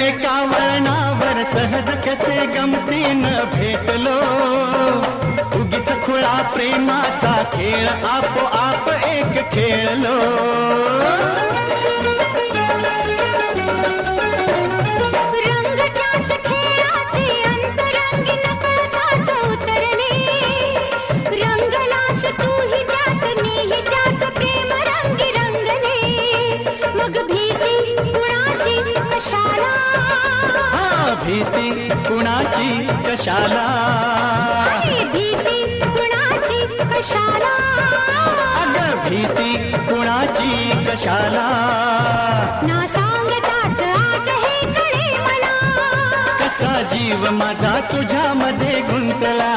एका वळणावर सहज कसे गमतीनं भेटलो, उगीच खुळा प्रेमाचा खेळ आपोआप एक खेळलो. रंग त्याच खेळाचे अंतरंगी नकळताच उतरले, रंगलास तूही त्यात मीही त्याच प्रेम रंगी रंगले. मग भीती कुणाची कशाला, भीती कुणाची कशाला, भीती कुणाची कशाला, अगं भीती कुणाची कशाला. ना सांगताच आज हे कळे मला, कसा जीव माझा तुझ्यामध्ये गुंतला.